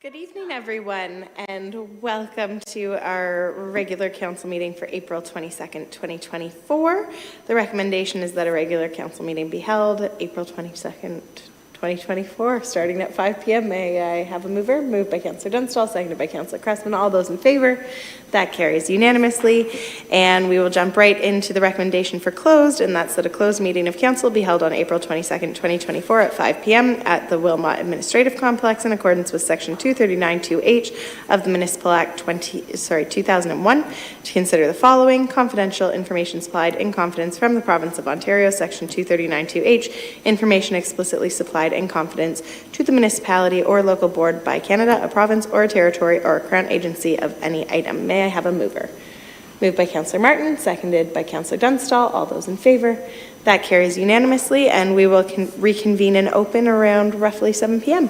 Good evening, everyone, and welcome to our regular council meeting for April 22nd, 2024. The recommendation is that a regular council meeting be held April 22nd, 2024, starting at 5 p.m. May I have a mover? Moved by Councillor Dunstall, seconded by Councillor Cressman. All those in favor? That carries unanimously. And we will jump right into the recommendation for closed, and that's that a closed meeting of council be held on April 22nd, 2024 at 5 p.m. at the Wilmot Administrative Complex in accordance with Section 239(2)H of the Municipal Act 2001 to consider the following: confidential information supplied in confidence from the Province of Ontario, Section 239(2)H, information explicitly supplied in confidence to the municipality or local board by Canada, a province or a territory or a crown agency of any item. May I have a mover? Moved by Councillor Martin, seconded by Councillor Dunstall. All those in favor? That carries unanimously, and we will reconvene and open around roughly 7 p.m.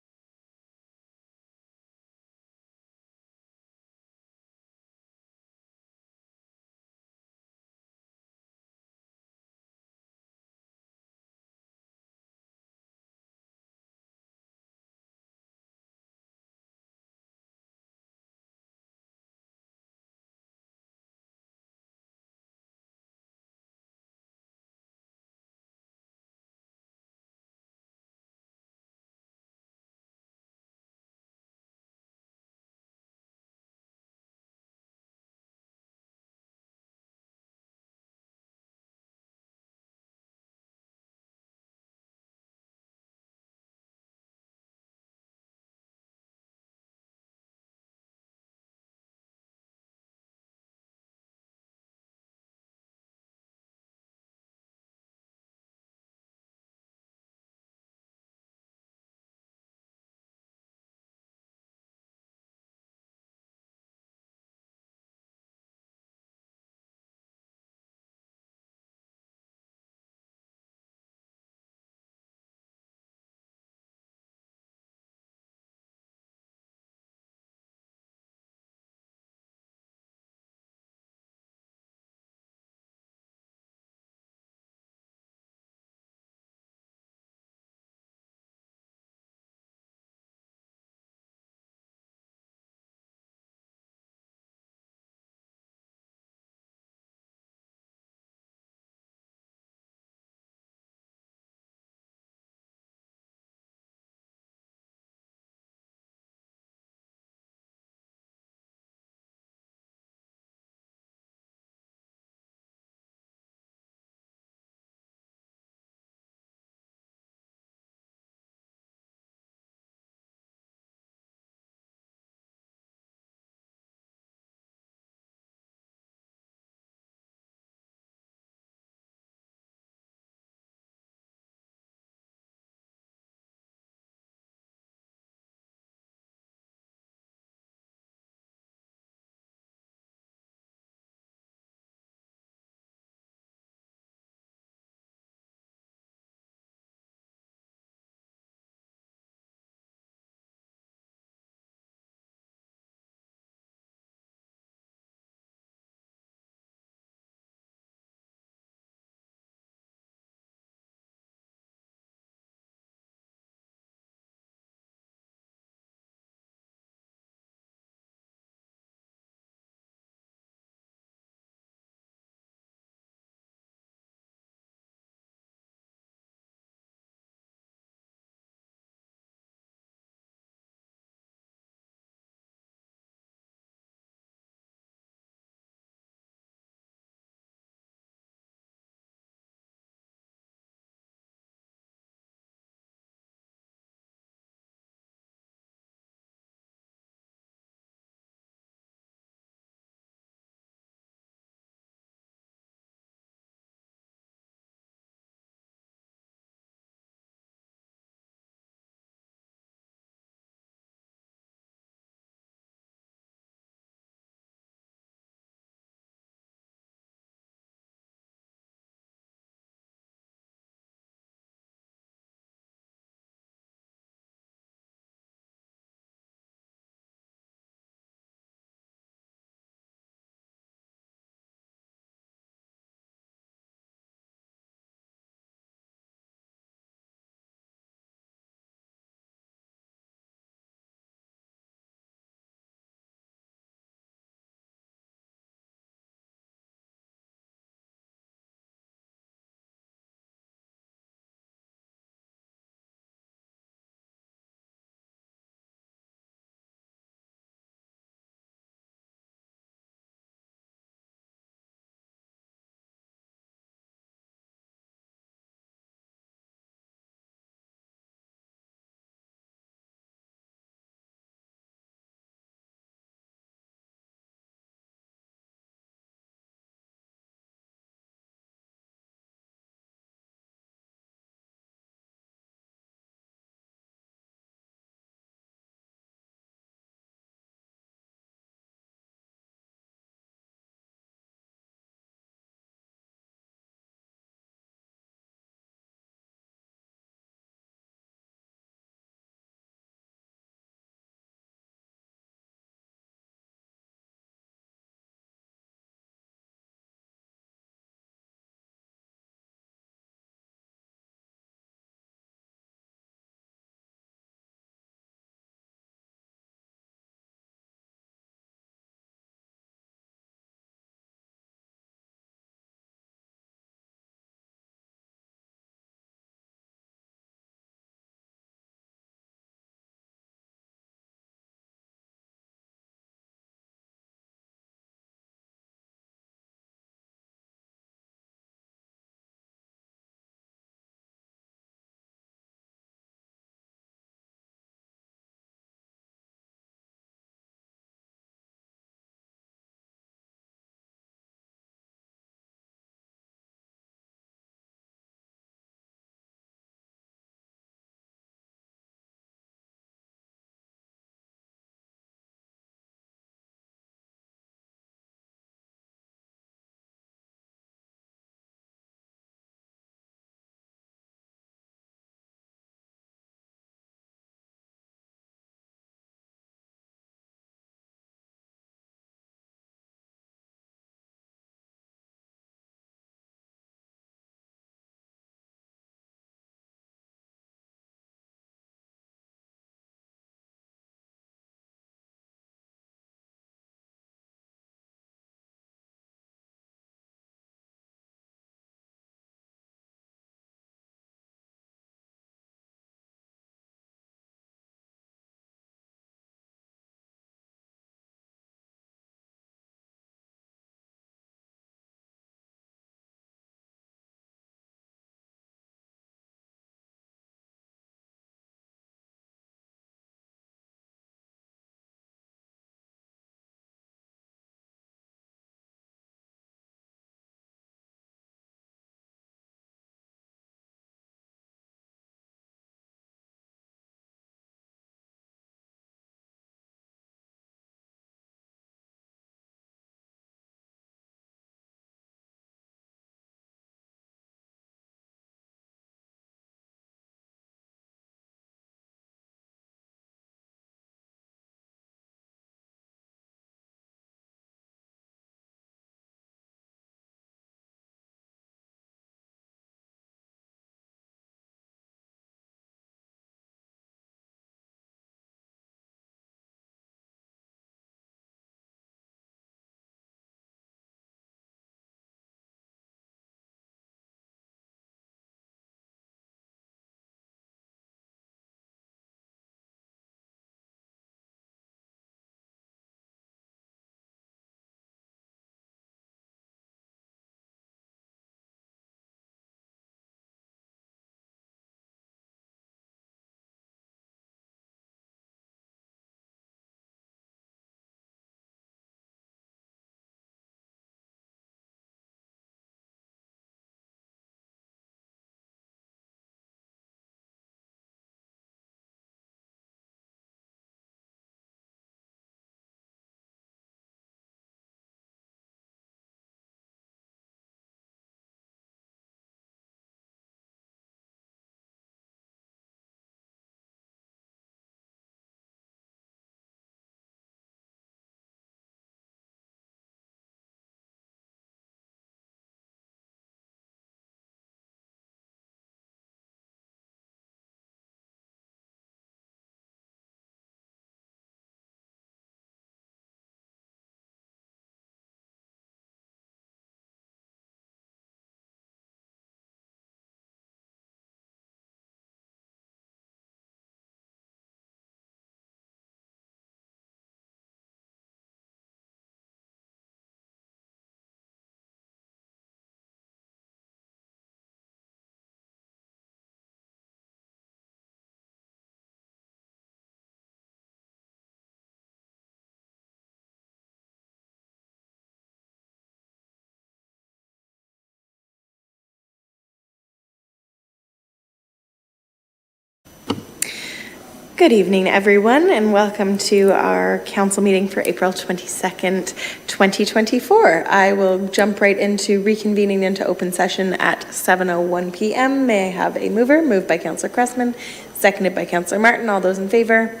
Good evening, everyone, and welcome to our council meeting for April 22nd, 2024. I will jump right into reconvening into open session at 7:01 p.m. May I have a mover? Moved by Councillor Cressman, seconded by Councillor Martin. All those in favor?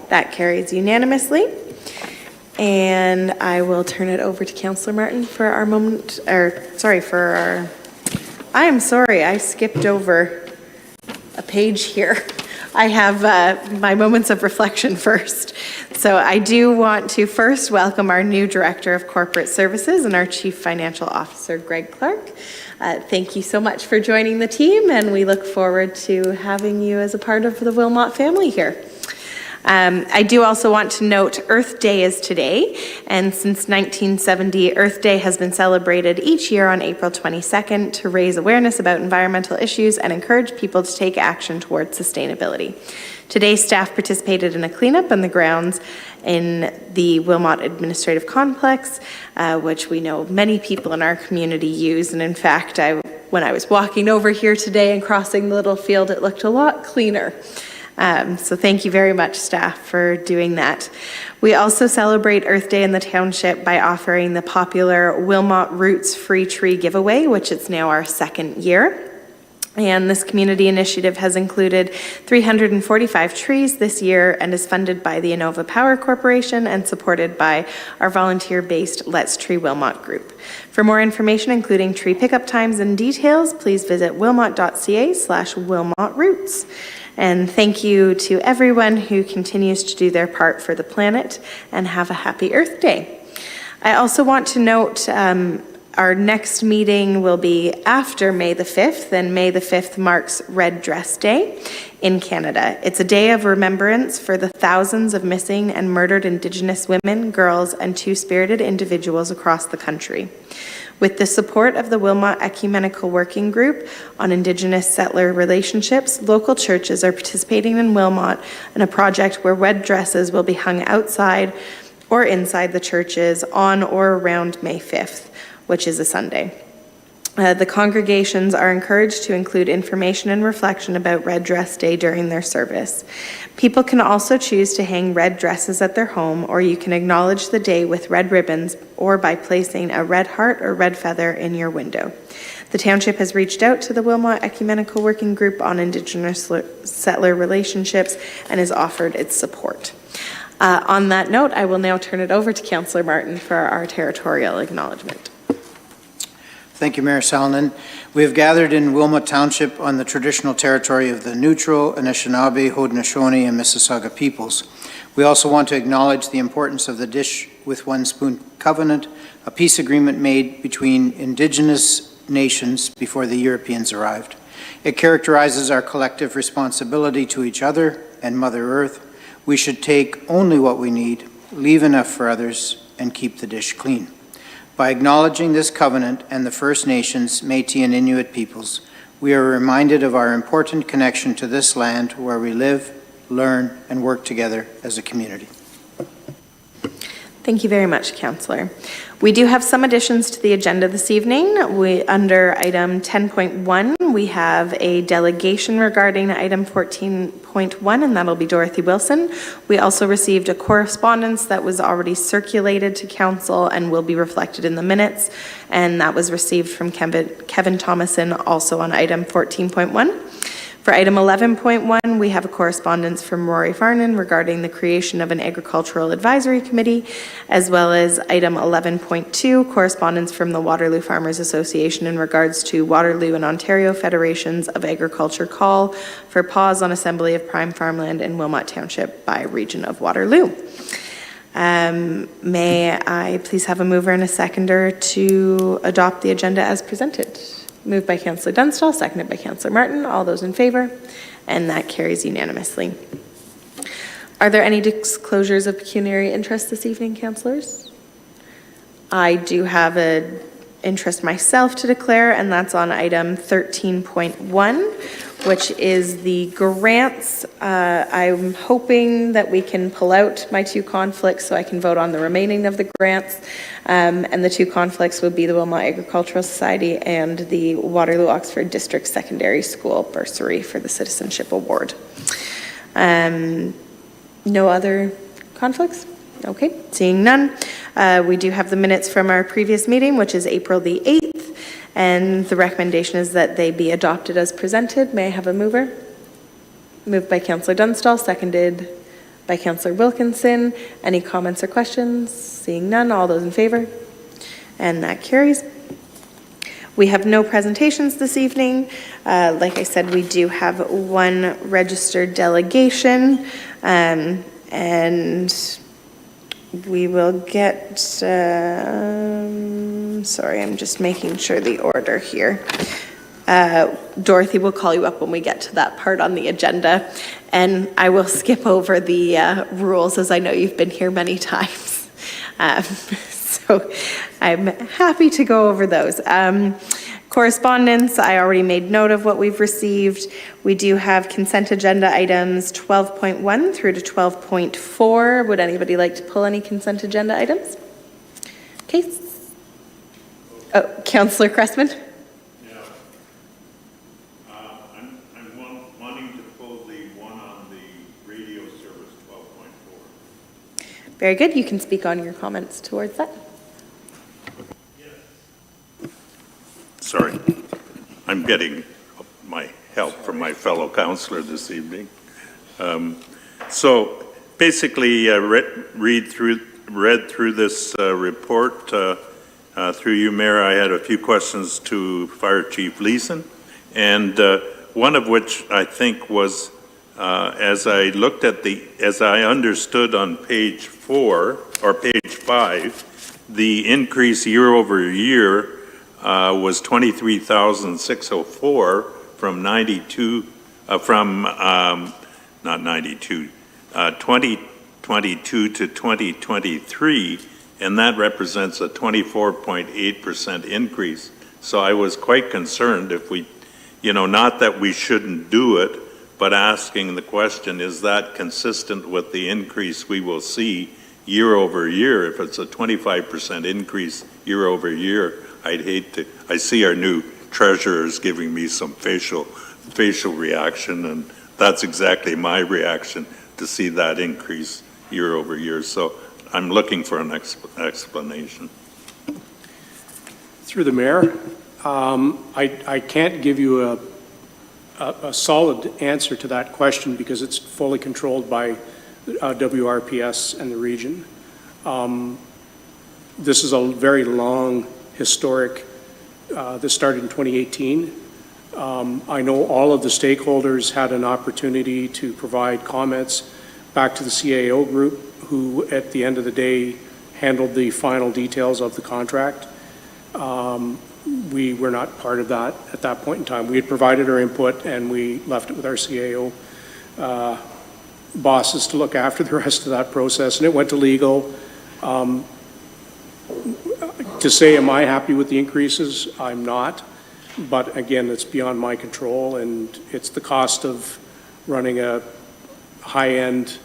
That carries unanimously. And I will turn it over to Councillor Martin for our moment, I'm sorry, I skipped over a page here. I have my moments of reflection first. So I do want to first welcome our new Director of Corporate Services and our Chief Financial Officer, Greg Clark. Thank you so much for joining the team, and we look forward to having you as a part of the Wilmot family here. I do also want to note Earth Day is today, and since 1970, Earth Day has been celebrated each year on April 22nd to raise awareness about environmental issues and encourage people to take action towards sustainability. Today, staff participated in a cleanup on the grounds in the Wilmot Administrative Complex, which we know many people in our community use, and in fact, when I was walking over here today and crossing the little field, it looked a lot cleaner. So thank you very much, staff, for doing that. We also celebrate Earth Day in the Township by offering the popular Wilmot Roots Free Tree Giveaway, which it's now our second year. And this community initiative has included 345 trees this year and is funded by the Innova Power Corporation and supported by our volunteer-based Let's Tree Wilmot group. For more information, including tree pickup times and details, please visit wilmot.ca/wilmotroots. And thank you to everyone who continues to do their part for the planet, and have a happy Earth Day. I also want to note our next meeting will be after May the 5th, and May the 5th marks Red Dress Day in Canada. It's a day of remembrance for the thousands of missing and murdered Indigenous women, girls, and two-spirited individuals across the country. With the support of the Wilmot Ecumenical Working Group on Indigenous Settler Relationships, local churches are participating in Wilmot in a project where red dresses will be hung outside or inside the churches on or around May 5th, which is a Sunday. The congregations are encouraged to include information and reflection about Red Dress Day during their service. People can also choose to hang red dresses at their home, or you can acknowledge the day with red ribbons or by placing a red heart or red feather in your window. The Township has reached out to the Wilmot Ecumenical Working Group on Indigenous Settler Relationships and has offered its support. On that note, I will now turn it over to Councillor Martin for our territorial acknowledgement. Thank you, Mayor Salonen. We have gathered in Wilmot Township on the traditional territory of the Neutral, Anishinaabe, Haudenosaunee, and Mississauga peoples. We also want to acknowledge the importance of the Dish with One Spoon Covenant, a peace agreement made between Indigenous nations before the Europeans arrived. It characterizes our collective responsibility to each other and Mother Earth. We should take only what we need, leave enough for others, and keep the dish clean. By acknowledging this covenant and the First Nations, Métis, and Inuit peoples, we are reminded of our important connection to this land where we live, learn, and work together as a community. Thank you very much, Councillor. We do have some additions to the agenda this evening. Under item 10.1, we have a delegation regarding item 14.1, and that'll be Dorothy Wilson. We also received a correspondence that was already circulated to Council and will be reflected in the minutes, and that was received from Kevin Thomason, also on item 14.1. For item 11.1, we have a correspondence from Rory Farnan regarding the creation of an agricultural advisory committee, as well as item 11.2, correspondence from the Waterloo Farmers Association in regards to Waterloo and Ontario Federations of Agriculture call for pause on assembly of prime farmland in Wilmot Township by region of Waterloo. May I please have a mover and a seconder to adopt the agenda as presented? Moved by Councillor Dunstall, seconded by Councillor Martin. All those in favor? And that carries unanimously. Are there any disclosures of pecuniary interest this evening, councillors? I do have an interest myself to declare, and that's on item 13.1, which is the grants. I'm hoping that we can pull out my two conflicts so I can vote on the remaining of the grants. And the two conflicts would be the Wilmot Agricultural Society and the Waterloo Oxford District Secondary School bursary for the Citizenship Award. No other conflicts? Okay, seeing none. We do have the minutes from our previous meeting, which is April the 8th, and the recommendation is that they be adopted as presented. May I have a mover? Moved by Councillor Dunstall, seconded by Councillor Wilkinson. Any comments or questions? Seeing none, all those in favor? And that carries. We have no presentations this evening. Like I said, we do have one registered delegation, and we will get, sorry, I'm just making sure the order here. Dorothy will call you up when we get to that part on the agenda, and I will skip over the rules as I know you've been here many times. So I'm happy to go over those. Correspondence, I already made note of what we've received. We do have consent agenda items 12.1 through to 12.4. Would anybody like to pull any consent agenda items? Okay. Oh, Councillor Cressman? Yeah. I'm wanting to pull the one on the radio service 12.4. Very good. You can speak on your comments towards that. Sorry, I'm getting my help from my fellow councillor this evening. So basically, read through this report. Through you, Mayor, I had a few questions to Fire Chief Leeson, and one of which I think was, as I understood on page 4 or page 5, the increase year over year was 23,604 from 92, not 92, 2022 to 2023, and that represents a 24.8% increase. So I was quite concerned if we, not that we shouldn't do it, but asking the question, is that consistent with the increase we will see year over year? If it's a 25% increase year over year, I'd hate to. I see our new treasurer is giving me some facial reaction, and that's exactly my reaction to see that increase year over year. So I'm looking for an explanation. Through the mayor, I can't give you a solid answer to that question because it's fully controlled by WRPS and the region. This is a very long historic. This started in 2018. I know all of the stakeholders had an opportunity to provide comments back to the CAO group, who at the end of the day handled the final details of the contract. We were not part of that at that point in time. We had provided our input and we left it with our CAO bosses to look after the rest of that process, and it went to legal. To say, am I happy with the increases? I'm not. But again, it's beyond my control, and it's the cost of running a high-end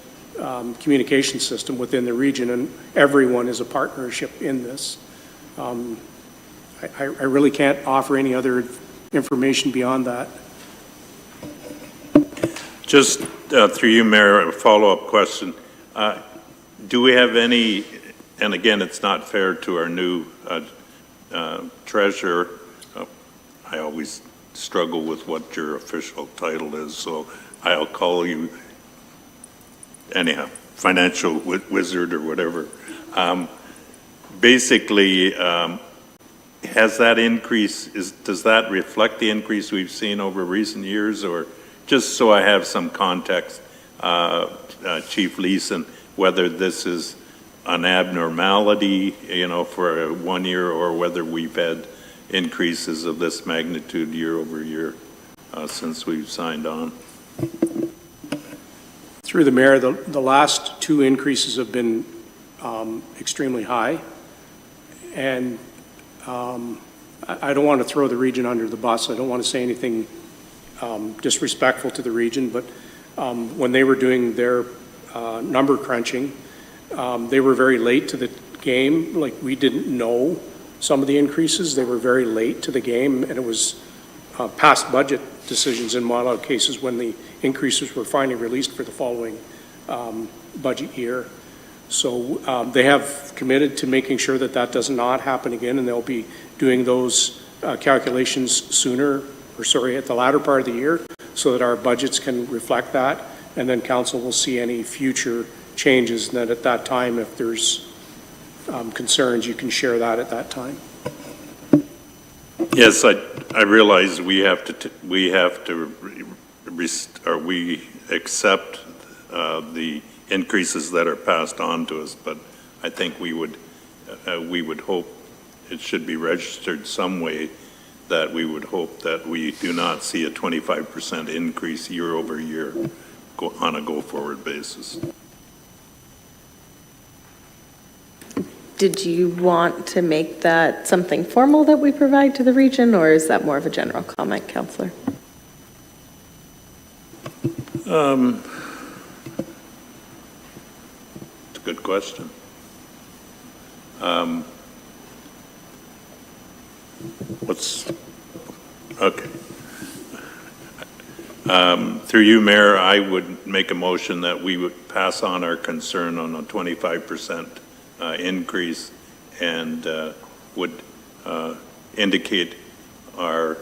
communication system within the region, and everyone is a partnership in this. I really can't offer any other information beyond that. Just through you, Mayor, a follow-up question. Do we have any, and again, it's not fair to our new treasurer. I always struggle with what your official title is, so I'll call you, anyhow, financial wizard or whatever. Basically, has that increase, does that reflect the increase we've seen over recent years, or just so I have some context, Chief Leeson, whether this is an abnormality, for 1 year, or whether we've had increases of this magnitude year over year since we've signed on? Through the mayor, the last two increases have been extremely high, and I don't want to throw the region under the bus. I don't want to say anything disrespectful to the region, but when they were doing their number crunching, they were very late to the game. Like, we didn't know some of the increases. They were very late to the game, and it was past budget decisions in a lot of cases when the increases were finally released for the following budget year. So they have committed to making sure that that does not happen again, and they'll be doing those calculations sooner, at the latter part of the year, so that our budgets can reflect that, and then council will see any future changes, and then at that time, if there's concerns, you can share that at that time. Yes, I realize we accept the increases that are passed on to us, but I think we would hope it should be registered some way that we would hope that we do not see a 25% increase year over year on a go-forward basis. Did you want to make that something formal that we provide to the region, or is that more of a general comment, Councillor? It's a good question. Okay. Through you, Mayor, I would make a motion that we would pass on our concern on a 25% increase and would indicate our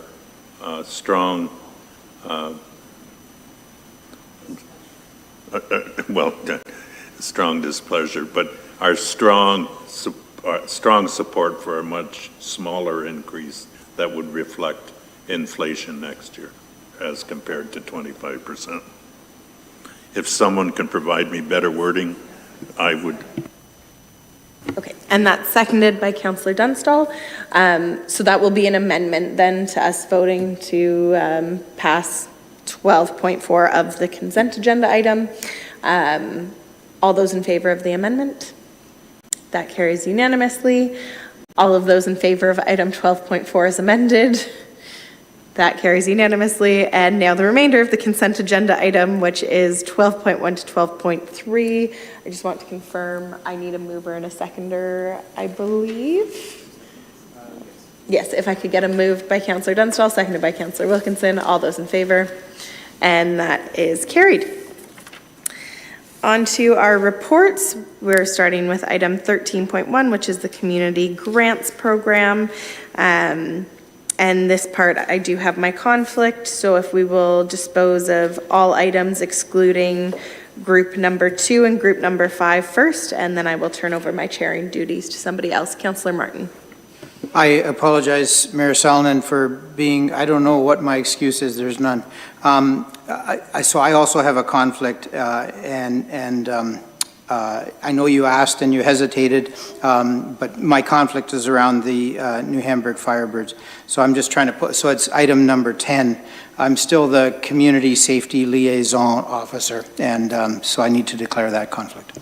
strong, strong displeasure, but our strong support for a much smaller increase that would reflect inflation next year as compared to 25%. If someone can provide me better wording, I would. Okay, and that's seconded by Councillor Dunstall. So that will be an amendment then to us voting to pass 12.4 of the consent agenda item. All those in favor of the amendment? That carries unanimously. All of those in favor of item 12.4 as amended? That carries unanimously. And now the remainder of the consent agenda item, which is 12.1 to 12.3. I just want to confirm I need a mover and a seconder, I believe. Yes, if I could get a move by Councillor Dunstall, seconded by Councillor Wilkinson. All those in favor? And that is carried. On to our reports. We're starting with item 13.1, which is the Community Grants Program. And this part, I do have my conflict, so if we will dispose of all items excluding group number 2 and group number 5 first, and then I will turn over my chairing duties to somebody else. Councillor Martin. I apologize, Mayor Salonen, for being, I don't know what my excuse is, there's none. So I also have a conflict, I know you asked and you hesitated, but my conflict is around the New Hamburg Firebirds. So I'm just trying to put, so it's item number 10. I'm still the Community Safety Liaison Officer, and so I need to declare that conflict.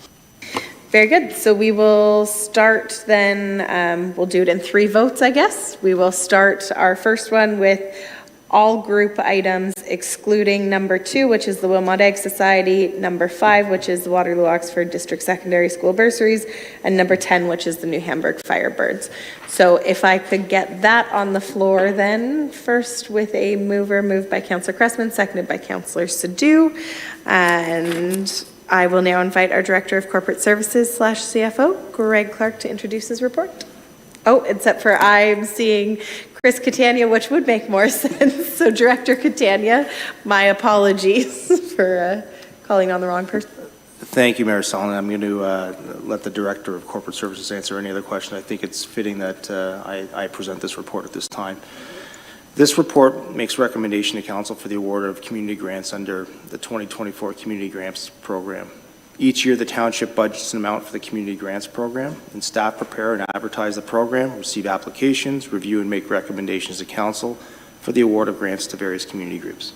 Very good. So we will start then, we'll do it in 3 votes, I guess. We will start our first one with all group items excluding number 2, which is the Wilmot Ag Society, number 5, which is the Waterloo Oxford District Secondary School Bursaries, and number 10, which is the New Hamburg Firebirds. So if I could get that on the floor then, first with a mover, moved by Councillor Cressman, seconded by Councillor Sadhu. And I will now invite our Director of Corporate Services / CFO, Greg Clark, to introduce his report. Oh, except for I'm seeing Chris Catania, which would make more sense. So Director Catania, my apologies for calling on the wrong person. Thank you, Mayor Salonen. I'm going to let the Director of Corporate Services answer any other question. I think it's fitting that I present this report at this time. This report makes recommendation to Council for the award of community grants under the 2024 Community Grants Program. Each year, the Township budgets an amount for the Community Grants Program, and staff prepare and advertise the program, receive applications, review and make recommendations to Council for the award of grants to various community groups.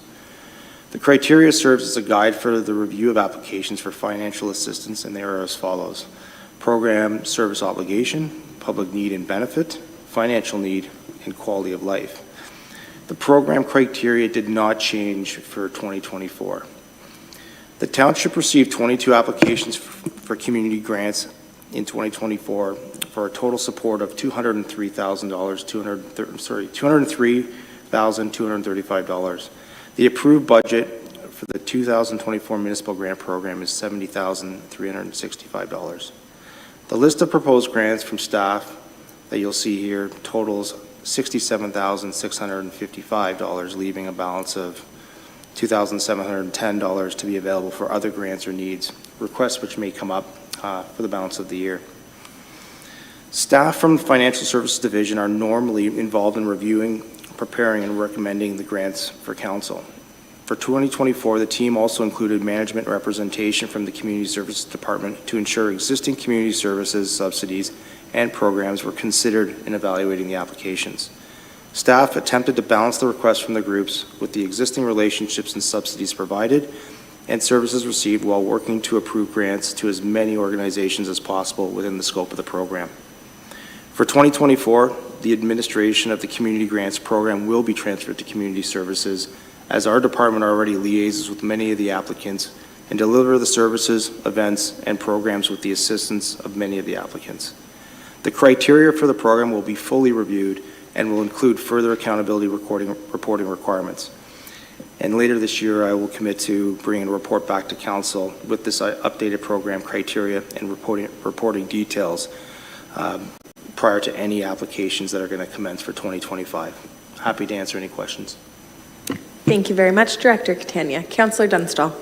The criteria serves as a guide for the review of applications for financial assistance, and they are as follows: program service obligation, public need and benefit, financial need, and quality of life. The program criteria did not change for 2024. The Township received 22 applications for community grants in 2024 for a total support of $203,235. The approved budget for the 2024 municipal grant program is $70,365. The list of proposed grants from staff that you'll see here totals $67,655, leaving a balance of $2,710 to be available for other grants or needs, requests which may come up for the balance of the year. Staff from the Financial Services Division are normally involved in reviewing, preparing, and recommending the grants for council. For 2024, the team also included management representation from the Community Services Department to ensure existing community services, subsidies, and programs were considered in evaluating the applications. Staff attempted to balance the requests from the groups with the existing relationships and subsidies provided and services received while working to approve grants to as many organizations as possible within the scope of the program. For 2024, the administration of the Community Grants Program will be transferred to Community Services, as our department already liaises with many of the applicants and deliver the services, events, and programs with the assistance of many of the applicants. The criteria for the program will be fully reviewed and will include further accountability reporting requirements. And later this year, I will commit to bringing a report back to council with this updated program criteria and reporting details prior to any applications that are going to commence for 2025. Happy to answer any questions. Thank you very much, Director Catania. Councillor Dunstall.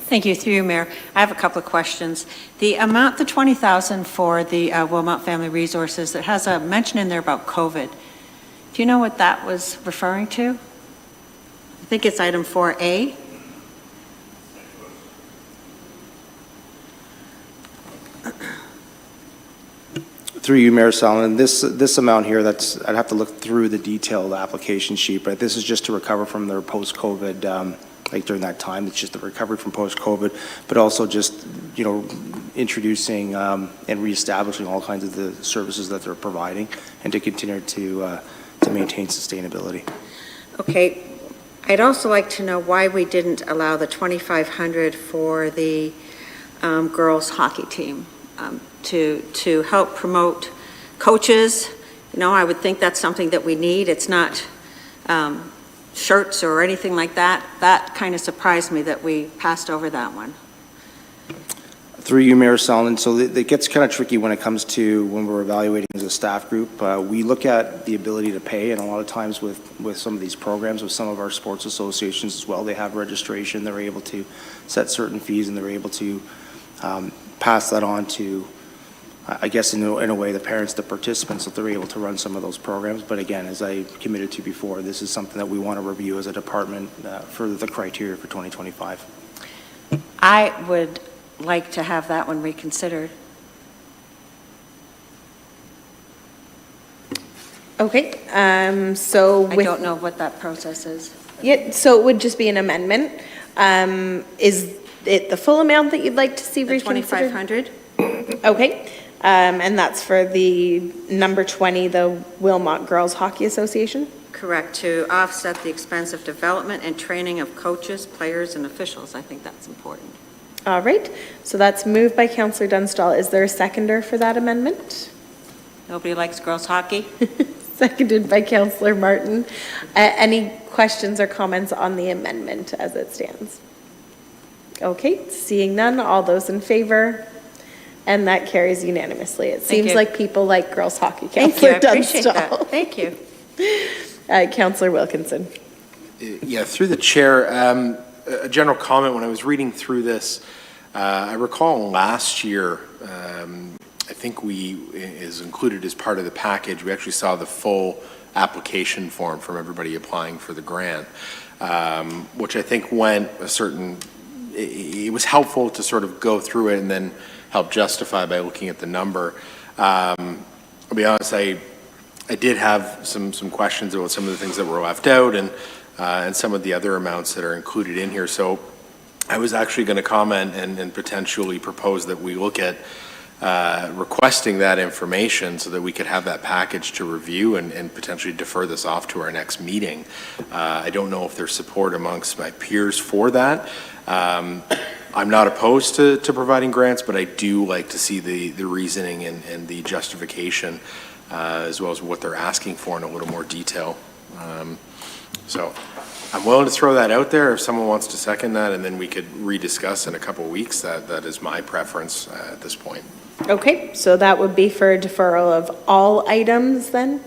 Thank you. Through you, Mayor. I have a couple of questions. The amount, the $20,000 for the Wilmot Family Resources, that has a mention in there about COVID. Do you know what that was referring to? I think it's item 4A. Through you, Mayor Solomon, this amount here, I'd have to look through the detailed application sheet, but this is just to recover from their post-COVID, like during that time, it's just the recovery from post-COVID, but also just, introducing and reestablishing all kinds of the services that they're providing and to continue to maintain sustainability. Okay. I'd also like to know why we didn't allow the $2,500 for the girls hockey team. To help promote coaches. I would think that's something that we need. It's not shirts or anything like that. That kind of surprised me that we passed over that one. Through you, Mayor Solomon, so it gets kind of tricky when it comes to when we're evaluating as a staff group. We look at the ability to pay, and a lot of times with some of these programs, with some of our sports associations as well, they have registration, they're able to set certain fees, and they're able to pass that on to, I guess, in a way, the parents, the participants, that they're able to run some of those programs. But again, as I committed to before, this is something that we want to review as a department for the criteria for 2025. I would like to have that one reconsidered. Okay, so I don't know what that process is. Yeah, so it would just be an amendment. Is it the full amount that you'd like to see The reconsidered? $2,500? Okay, and that's for the number 20, the Wilmot Girls Hockey Association? Correct, to offset the expense of development and training of coaches, players, and officials. I think that's important. All right, so that's moved by Councillor Dunstall. Is there a seconder for that amendment? Nobody likes girls hockey? Seconded by Councillor Martin. Any questions or comments on the amendment as it stands? Okay, seeing none, all those in favor? And that carries unanimously. It seems you. like people like girls hockey. Thank you, I Councillor appreciate Dunstall. that. Thank you. Councillor Wilkinson. Yeah, through the chair, a general comment when I was reading through this. I recall last year, I think is included as part of the package, we actually saw the full application form from everybody applying for the grant, which I think went it was helpful to sort of go through it and then help justify by looking at the number. I'll be honest, I did have some questions about some of the things that were left out and some of the other amounts that are included in here. So I was actually going to comment and potentially propose that we look at requesting that information so that we could have that package to review and potentially defer this off to our next meeting. I don't know if there's support amongst my peers for that. I'm not opposed to providing grants, but I do like to see the reasoning and the justification as well as what they're asking for in a little more detail. So I'm willing to throw that out there if someone wants to second that, and then we could rediscuss in a couple of weeks. That is my preference at this point. Okay, so that would be for deferral of all items then?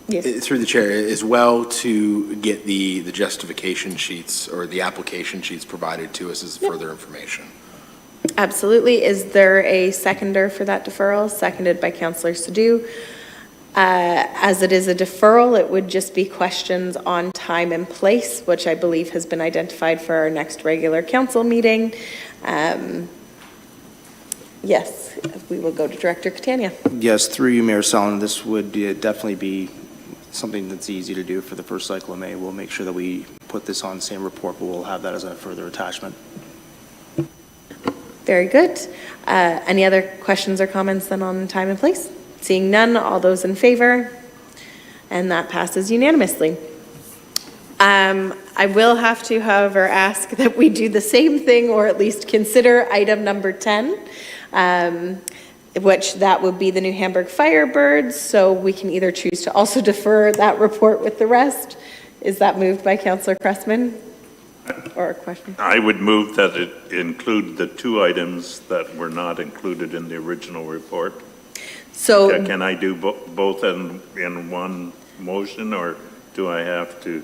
Yes. Through the chair, as well, to get the justification sheets or the application sheets provided to us as further information. Absolutely. Is there a seconder for that deferral? Seconded by Councillor Sadoo. As it is a deferral, it would just be questions on time and place, which I believe has been identified for our next regular council meeting. Yes, we will go to Director Catania. Yes, through you, Mayor Salen, this would definitely be something that's easy to do for the first cycle of May. We'll make sure that we put this on the same report, but we'll have that as a further attachment. Very good. Any other questions or comments then on time and place? Seeing none, all those in favor? And that passes unanimously. I will have to, however, ask that we do the same thing, or at least consider item number 10, which that would be the New Hamburg Firebirds. So we can either choose to also defer that report with the rest. Is that moved by Councillor Cressman? Or a question? I would move that it include the two items that were not included in the original report. So Can I do both in one motion, or do I have to?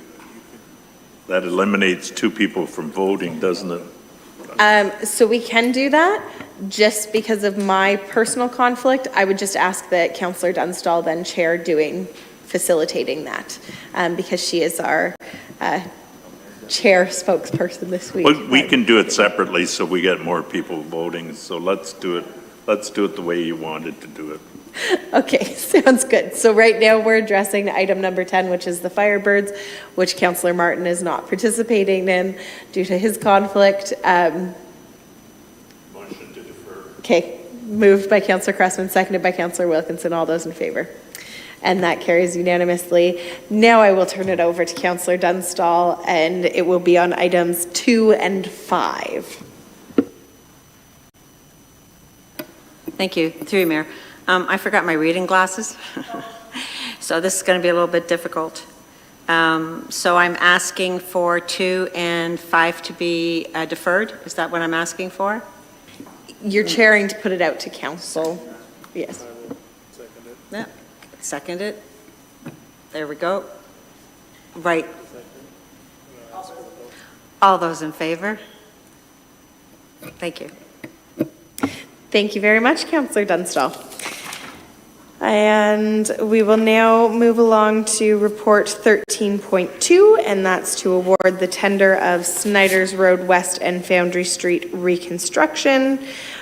That eliminates two people from voting, doesn't it? So we can do that. Just because of my personal conflict, I would just ask that Councillor Dunstall then chair facilitating that, because she is our chair spokesperson this week. Well, we can do it separately so we get more people voting. So let's do it the way you wanted to do it. Okay, sounds good. So right now we're addressing item number 10, which is the Firebirds, which Councillor Martin is not participating in due to his conflict. Motion to defer. Okay, moved by Councillor Cressman, seconded by Councillor Wilkinson. All those in favor? And that carries unanimously. Now I will turn it over to Councillor Dunstall, and it will be on items 2 and 5. Thank you. Through you, Mayor. I forgot my reading glasses, so this is going to be a little bit difficult. So I'm asking for 2 and 5 to be deferred. Is that what I'm asking for? You're chairing to put it out to council. Yes. Yeah. Second it. There we go. Right. All those in favor? Thank you. Thank you very much, Councillor Dunstall. And we will now move along to report 13.2, and that's to award the tender of Snyder's Road West and Foundry Street reconstruction.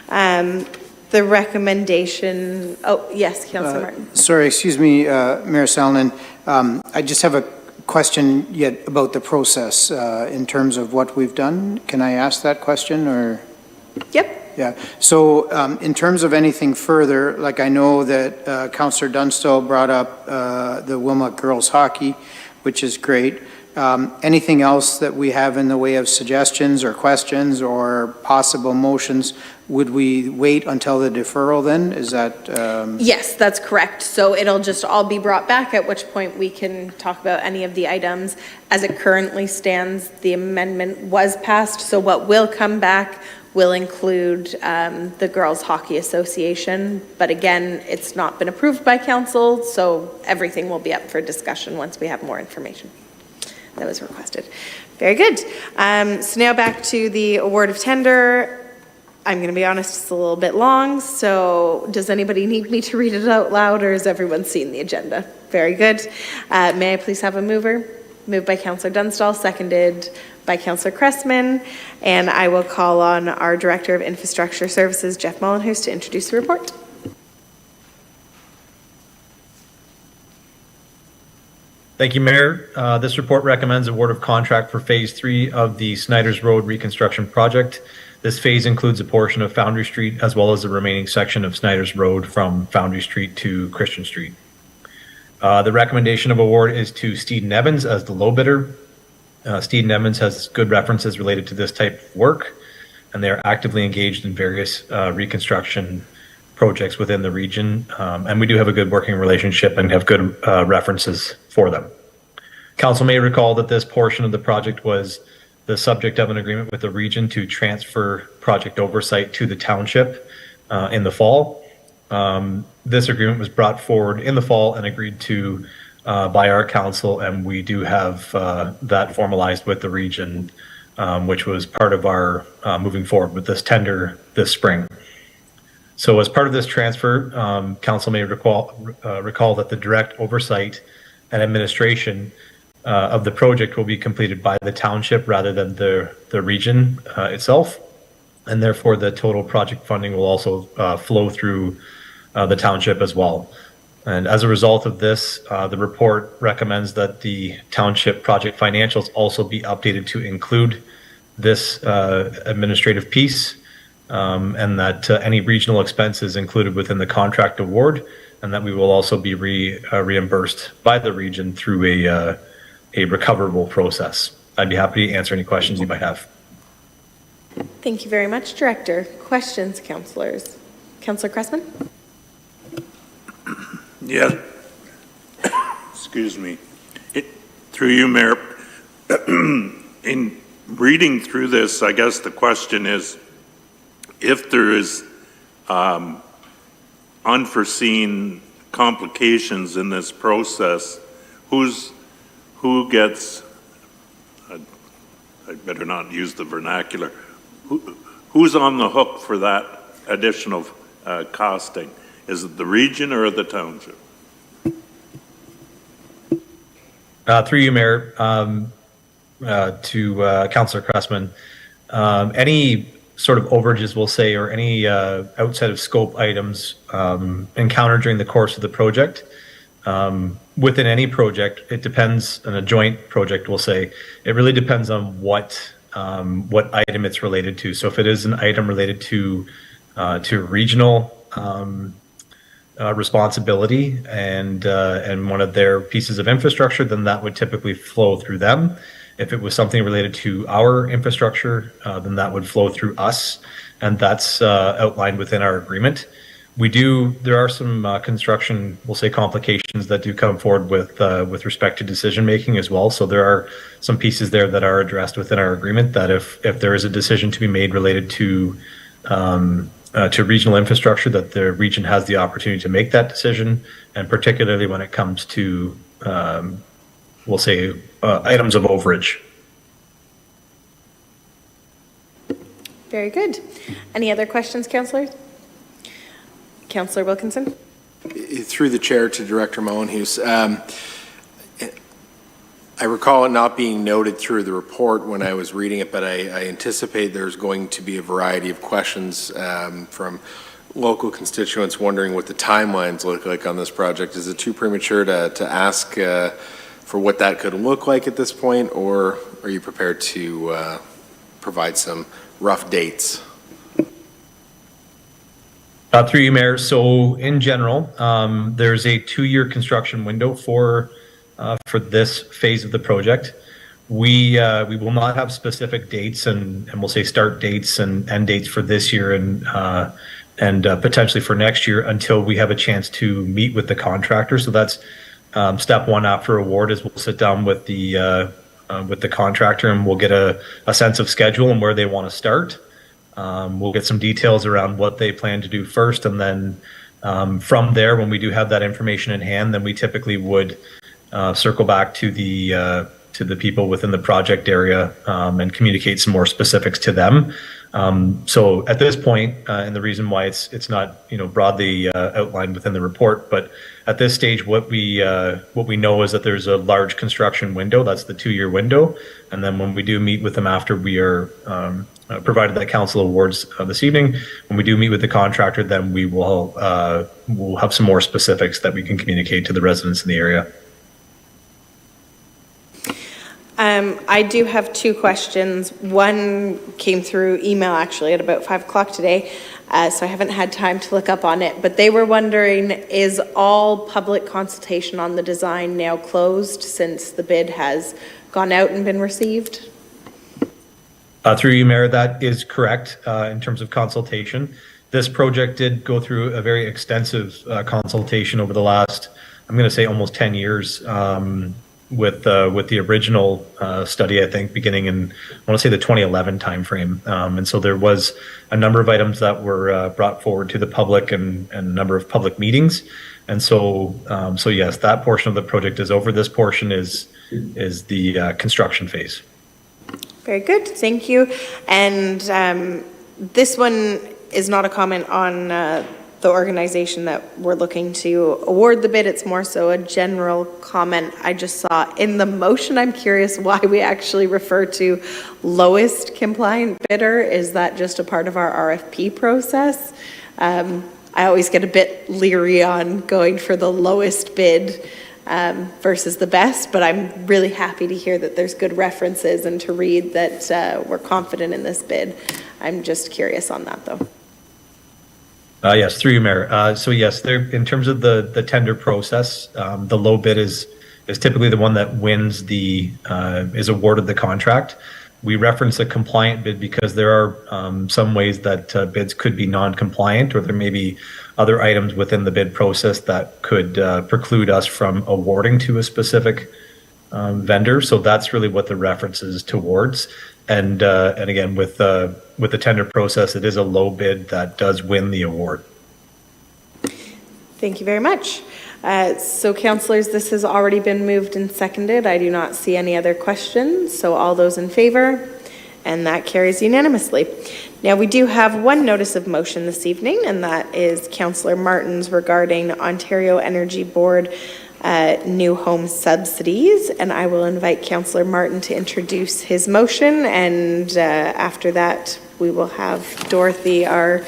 The recommendation, oh, yes, Councillor Martin. Sorry, excuse me, Mayor Salonen. I just have a question yet about the process in terms of what we've done. Can I ask that question, or? Yep. Yeah, so in terms of anything further, like I know that Councillor Dunstall brought up the Wilmot girls hockey, which is great. Anything else that we have in the way of suggestions or questions or possible motions, would we wait until the deferral then? Is that? Yes, that's correct. So it'll just all be brought back, at which point we can talk about any of the items. As it currently stands, the amendment was passed, so what will come back will include the Girls Hockey Association. But again, it's not been approved by council, so everything will be up for discussion once we have more information that was requested. Very good. So now back to the award of tender. I'm going to be honest, it's a little bit long, so does anybody need me to read it out loud, or has everyone seen the agenda? Very good. May I please have a mover? Moved by Councillor Dunstall, seconded by Councillor Cressman, and I will call on our Director of Infrastructure Services, Jeff Mullenhouse, to introduce the report. Thank you, Mayor. This report recommends award of contract for Phase 3 of the Snyder's Road reconstruction project. This phase includes a portion of Foundry Street as well as the remaining section of Snyder's Road from Foundry Street to Christian Street. The recommendation of award is to Steeden Evans as the low bidder. Steeden Evans has good references related to this type of work, and they are actively engaged in various reconstruction projects within the region. And we do have a good working relationship and have good references for them. Council may recall that this portion of the project was the subject of an agreement with the region to transfer project oversight to the township in the fall. This agreement was brought forward in the fall and agreed to by our council, and we do have that formalized with the region, which was part of our moving forward with this tender this spring. So as part of this transfer, council may recall that the direct oversight and administration of the project will be completed by the township rather than the region itself, and therefore the total project funding will also flow through the township as well. And as a result of this, the report recommends that the township project financials also be updated to include this administrative piece, and that any regional expenses included within the contract award, and that we will also be reimbursed by the region through a recoverable process. I'd be happy to answer any questions you might have. Thank you very much, Director. Questions, councillors? Councillor Cressman? Yes. Excuse me. Through you, Mayor. In reading through this, I guess the question is, if there is unforeseen complications in this process, who gets, I better not use the vernacular, who's on the hook for that additional costing? Is it the region or the township? Through you, Mayor, to Councillor Cressman, any sort of overages, we'll say, or any outside of scope items encountered during the course of the project, within any project, it depends, on a joint project, we'll say, it really depends on what item it's related to. So if it is an item related to regional responsibility and one of their pieces of infrastructure, then that would typically flow through them. If it was something related to our infrastructure, then that would flow through us, and that's outlined within our agreement. There are some construction, we'll say, complications that do come forward with respect to decision making as well. So there are some pieces there that are addressed within our agreement that if there is a decision to be made related to regional infrastructure, that the region has the opportunity to make that decision, and particularly when it comes to, we'll say, items of overage. Very good. Any other questions, councillors? Councillor Wilkinson? Through the chair to Director Mohenhuis, I recall it not being noted through the report when I was reading it, but I anticipate there's going to be a variety of questions from local constituents wondering what the timelines look like on this project. Is it too premature to ask for what that could look like at this point, or are you prepared to provide some rough dates? Through you, Mayor. So in general, there's a 2-year construction window for this phase of the project. We will not have specific dates and we'll say start dates and end dates for this year and potentially for next year until we have a chance to meet with the contractor. So that's step one after award, is we'll sit down with the contractor and we'll get a sense of schedule and where they want to start. We'll get some details around what they plan to do first, and then from there, when we do have that information in hand, then we typically would circle back to the people within the project area and communicate some more specifics to them. So at this point, and the reason why it's not broadly outlined within the report, but at this stage, what we know is that there's a large construction window. That's the 2-year window, and then when we do meet with them after we are provided that council awards this evening, when we do meet with the contractor, then we'll have some more specifics that we can communicate to the residents in the area. I do have 2 questions. One came through email actually at about 5 o'clock today, so I haven't had time to look up on it, but they were wondering, is all public consultation on the design now closed since the bid has gone out and been received? Through you, Mayor, that is correct in terms of consultation. This project did go through a very extensive consultation over the last, I'm going to say, almost 10 years. the original study, I think, beginning in, I want to say, the 2011 timeframe. And so there was a number of items that were brought forward to the public and a number of public meetings. And so, yes, that portion of the project is over. This portion is the construction phase. Very good, thank you. And this one is not a comment on the organization that we're looking to award the bid. It's more so a general comment I just saw in the motion. I'm curious why we actually refer to lowest compliant bidder. Is that just a part of our RFP process? I always get a bit leery on going for the lowest bid versus the best, but I'm really happy to hear that there's good references and to read that we're confident in this bid. I'm just curious on that, though. Yes, through you, Mayor. So yes, there, in terms of the tender process, the low bid is typically the one that wins is awarded the contract. We reference a compliant bid because there are some ways that bids could be non-compliant, or there may be other items within the bid process that could preclude us from awarding to a specific vendor. So that's really what the reference is towards. And again, with the tender process, it is a low bid that does win the award. Thank you very much. So councillors, this has already been moved and seconded. I do not see any other questions. So all those in favor, and that carries unanimously. Now we do have one notice of motion this evening, and that is Councillor Martin's regarding Ontario Energy Board new home subsidies, and I will invite Councillor Martin to introduce his motion, and after that we will have Dorothy, our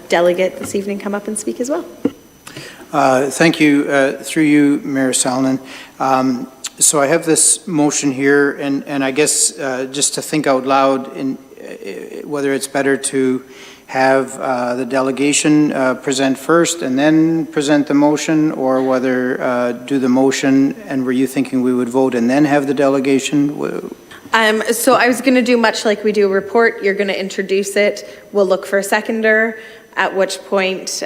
delegate this evening, come up and speak as well. Thank you. Through you, Mayor Salonen. So I have this motion here, and I guess just to think out loud, whether it's better to have the delegation present first and then present the motion, or whether do the motion, and were you thinking we would vote and then have the delegation? So I was going to do much like we do a report. You're going to introduce it. We'll look for a seconder, at which point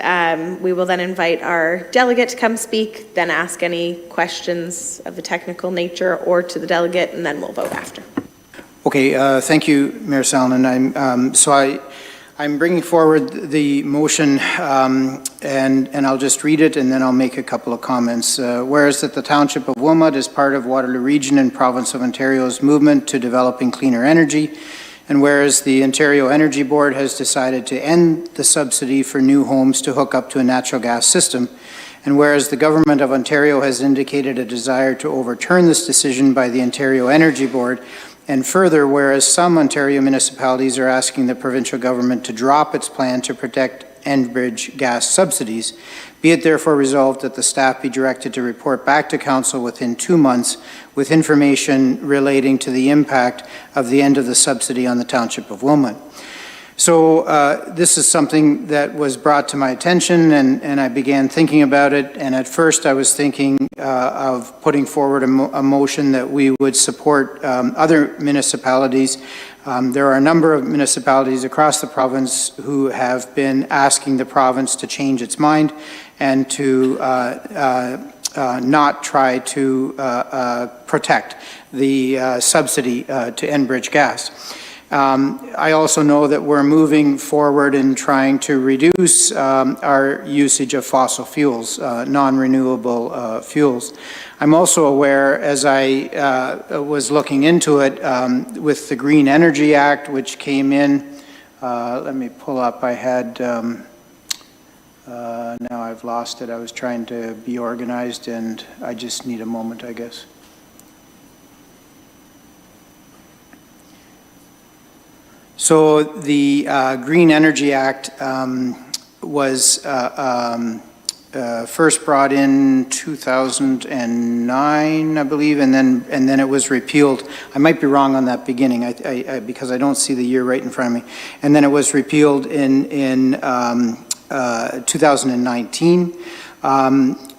we will then invite our delegate to come speak, then ask any questions of the technical nature or to the delegate, and then we'll vote after. Okay, thank you, Mayor Salonen. I'm bringing forward the motion, and I'll just read it, and then I'll make a couple of comments. Whereas that the Township of Wilmot is part of Waterloo Region and Province of Ontario's movement to developing cleaner energy, and whereas the Ontario Energy Board has decided to end the subsidy for new homes to hook up to a natural gas system, and whereas the Government of Ontario has indicated a desire to overturn this decision by the Ontario Energy Board, and further, whereas some Ontario municipalities are asking the provincial government to drop its plan to protect Enbridge gas subsidies, be it therefore resolved that the staff be directed to report back to Council within 2 months with information relating to the impact of the end of the subsidy on the Township of Wilmot. So this is something that was brought to my attention, and I began thinking about it, and at first I was thinking of putting forward a motion that we would support other municipalities. There are a number of municipalities across the province who have been asking the province to change its mind and to not try to protect the subsidy to Enbridge gas. I also know that we're moving forward in trying to reduce our usage of fossil fuels, non-renewable fuels. I'm also aware, as I was looking into it, with the Green Energy Act, which came in, let me pull up, I had, now I've lost it. I was trying to be organized, and I just need a moment, I guess. So the Green Energy Act was first brought in 2009, I believe, and then it was repealed. I might be wrong on that beginning, because I don't see the year right in front of me. And then it was repealed in 2019.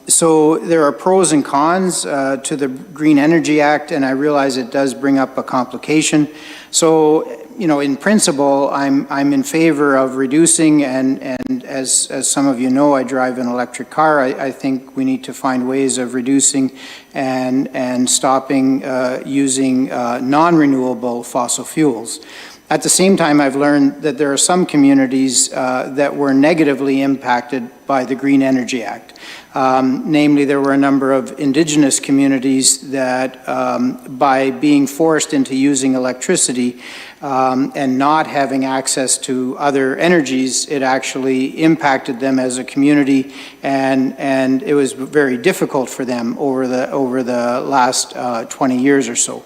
So there are pros and cons to the Green Energy Act, and I realize it does bring up a complication. So, you know, in principle, I'm in favor of reducing, and as some of you know, I drive an electric car. I think we need to find ways of reducing and stopping using non-renewable fossil fuels. At the same time, I've learned that there are some communities that were negatively impacted by the Green Energy Act. Namely, there were a number of Indigenous communities that, by being forced into using electricity and not having access to other energies, it actually impacted them as a community, and it was very difficult for them over the last 20 years or so.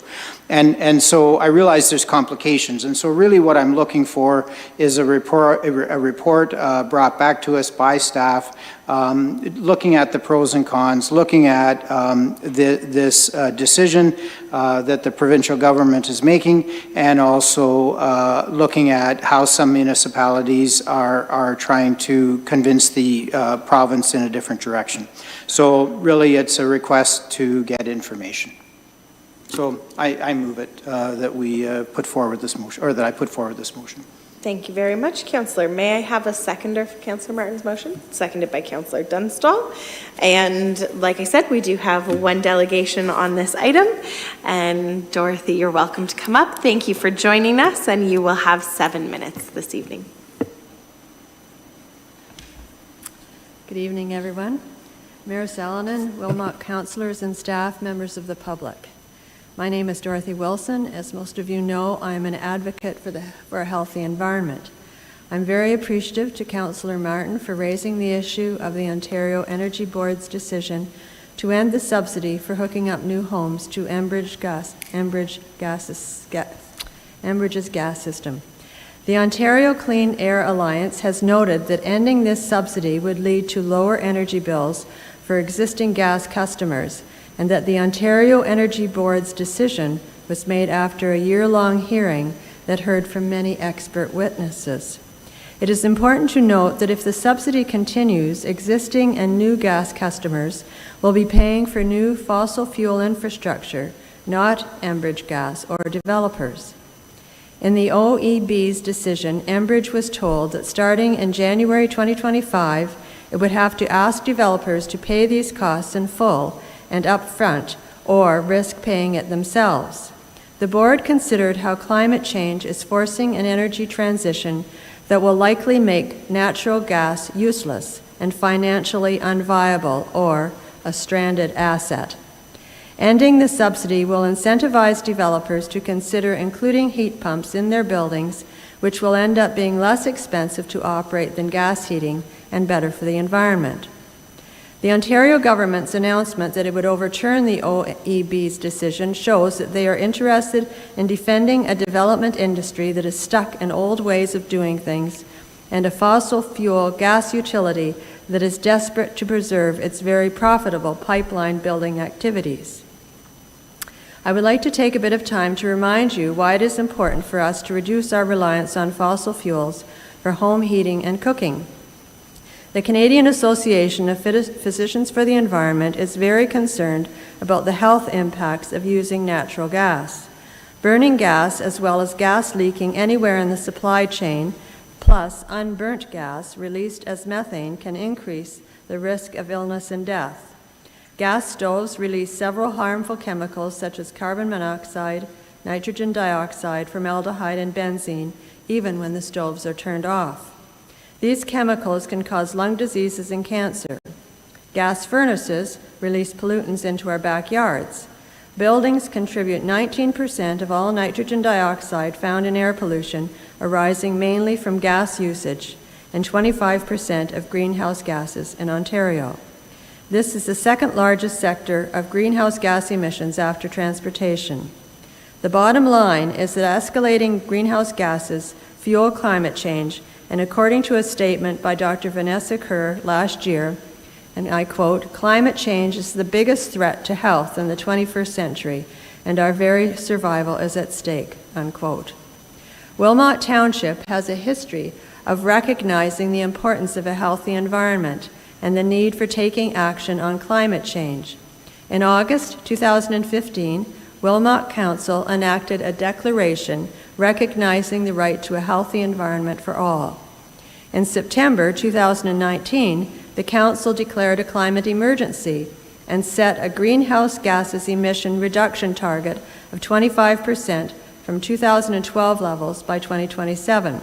And so I realize there's complications, and so really what I'm looking for is a report brought back to us by staff, looking at the pros and cons, looking at this decision that the provincial government is making, and also looking at how some municipalities are trying to convince the province in a different direction. So really it's a request to get information. So I move it that we put forward this motion, or that I put forward this motion. Thank you very much, Councillor. May I have a seconder for Councillor Martin's motion? Seconded by Councillor Dunstall. And like I said, we do have one delegation on this item. And Dorothy, you're welcome to come up. Thank you for joining us, and you will have 7 minutes this evening. Good evening, everyone. Mayor Salonen, Wilmot councillors and staff, members of the public. My name is Dorothy Wilson. As most of you know, I am an advocate for a healthy environment. I'm very appreciative to Councillor Martin for raising the issue of the Ontario Energy Board's decision to end the subsidy for hooking up new homes to Enbridge's gas system. The Ontario Clean Air Alliance has noted that ending this subsidy would lead to lower energy bills for existing gas customers, and that the Ontario Energy Board's decision was made after a year-long hearing that heard from many expert witnesses. It is important to note that if the subsidy continues, existing and new gas customers will be paying for new fossil fuel infrastructure, not Enbridge Gas or developers. In the OEB's decision, Enbridge was told that starting in January 2025, it would have to ask developers to pay these costs in full and upfront, or risk paying it themselves. The board considered how climate change is forcing an energy transition that will likely make natural gas useless and financially unviable, or a stranded asset. Ending the subsidy will incentivize developers to consider including heat pumps in their buildings, which will end up being less expensive to operate than gas heating and better for the environment. The Ontario government's announcement that it would overturn the OEB's decision shows that they are interested in defending a development industry that is stuck in old ways of doing things, and a fossil fuel gas utility that is desperate to preserve its very profitable pipeline building activities. I would like to take a bit of time to remind you why it is important for us to reduce our reliance on fossil fuels for home heating and cooking. The Canadian Association of Physicians for the Environment is very concerned about the health impacts of using natural gas. Burning gas, as well as gas leaking anywhere in the supply chain, plus unburnt gas released as methane, can increase the risk of illness and death. Gas stoves release several harmful chemicals such as carbon monoxide, nitrogen dioxide, formaldehyde, and benzene, even when the stoves are turned off. These chemicals can cause lung diseases and cancer. Gas furnaces release pollutants into our backyards. Buildings contribute 19% of all nitrogen dioxide found in air pollution, arising mainly from gas usage, and 25% of greenhouse gases in Ontario. This is the second largest sector of greenhouse gas emissions after transportation. The bottom line is that escalating greenhouse gases fuel climate change, and according to a statement by Dr. Vanessa Kerr last year, and I quote, "Climate change is the biggest threat to health in the 21st century, and our very survival is at stake," unquote. Wilmot Township has a history of recognizing the importance of a healthy environment and the need for taking action on climate change. In August 2015, Wilmot Council enacted a declaration recognizing the right to a healthy environment for all. In September 2019, the Council declared a climate emergency and set a greenhouse gases emission reduction target of 25% from 2012 levels by 2027.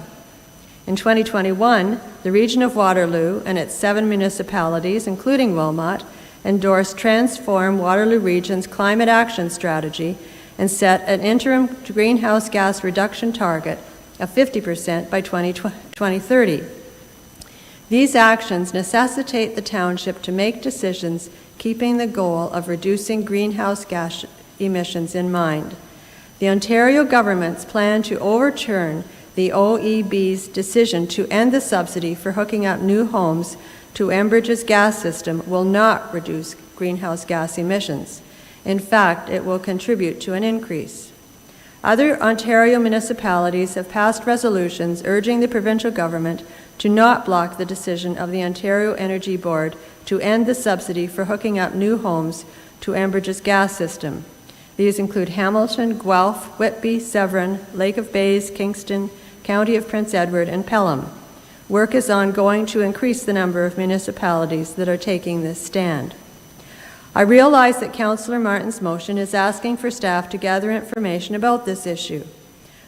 In 2021, the region of Waterloo and its 7 municipalities, including Wilmot, endorsed Transform Waterloo Region's climate action strategy and set an interim greenhouse gas reduction target of 50% by 2030. These actions necessitate the township to make decisions keeping the goal of reducing greenhouse gas emissions in mind. The Ontario government's plan to overturn the OEB's decision to end the subsidy for hooking up new homes to Enbridge's gas system will not reduce greenhouse gas emissions. In fact, it will contribute to an increase. Other Ontario municipalities have passed resolutions urging the provincial government to not block the decision of the Ontario Energy Board to end the subsidy for hooking up new homes to Enbridge's gas system. These include Hamilton, Guelph, Whitby, Severn, Lake of Bays, Kingston, County of Prince Edward, and Pelham. Work is ongoing to increase the number of municipalities that are taking this stand. I realize that Councillor Martin's motion is asking for staff to gather information about this issue.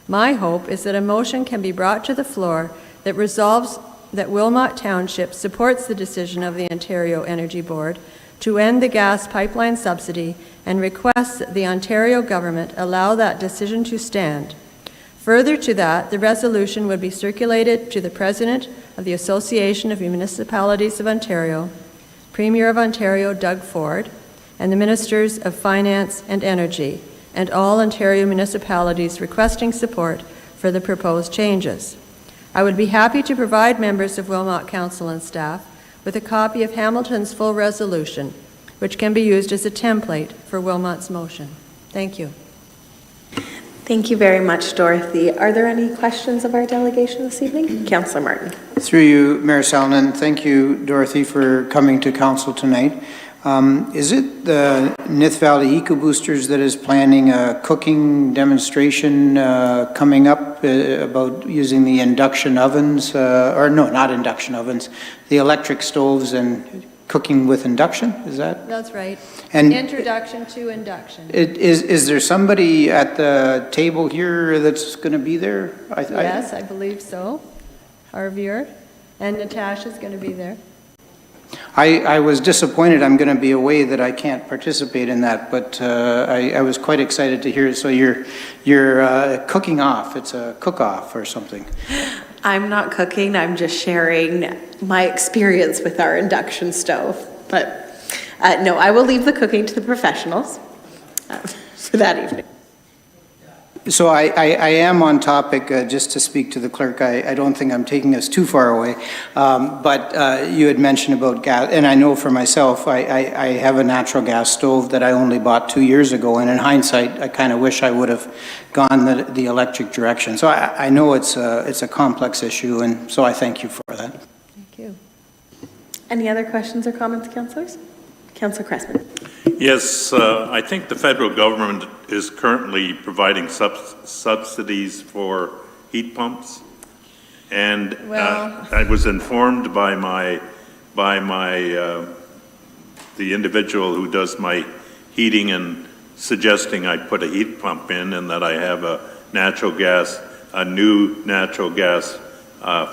My hope is that a motion can be brought to the floor that resolves that Wilmot Township supports the decision of the Ontario Energy Board to end the gas pipeline subsidy and requests that the Ontario government allow that decision to stand. Further to that, the resolution would be circulated to the President of the Association of Municipalities of Ontario, Premier of Ontario Doug Ford, and the Ministers of Finance and Energy, and all Ontario municipalities requesting support for the proposed changes. I would be happy to provide members of Wilmot Council and staff with a copy of Hamilton's full resolution, which can be used as a template for Wilmot's motion. Thank you. Thank you very much, Dorothy. Are there any questions of our delegation this evening? Councillor Martin. Through you, Mayor Salonen, thank you, Dorothy, for coming to council tonight. Is it the Nith Valley Eco Boosters that is planning a cooking demonstration coming up about using the induction ovens, or no, not induction ovens, the electric stoves and cooking with induction? Is that? That's right. And Introduction to induction. Is there somebody at the table here that's going to be there? Yes, I believe so. Harvier and Natasha's going to be there. I was disappointed I'm going to be away that I can't participate in that, but I was quite excited to hear it. So you're cooking off. It's a cook-off or something. I'm not cooking. I'm just sharing my experience with our induction stove. But no, I will leave the cooking to the professionals for that evening. So I am on topic, just to speak to the clerk. I don't think I'm taking us too far away. But you had mentioned about gas, and I know for myself, I have a natural gas stove that I only bought 2 years ago, and in hindsight, I kind of wish I would have gone the electric direction. So I know it's a complex issue, and so I thank you for that. Thank you. Any other questions or comments, councillors? Councillor Cressman. Yes, I think the federal government is currently providing subsidies for heat pumps. And I was informed by the individual who does my heating and suggesting I put a heat pump in, and that I have a new natural gas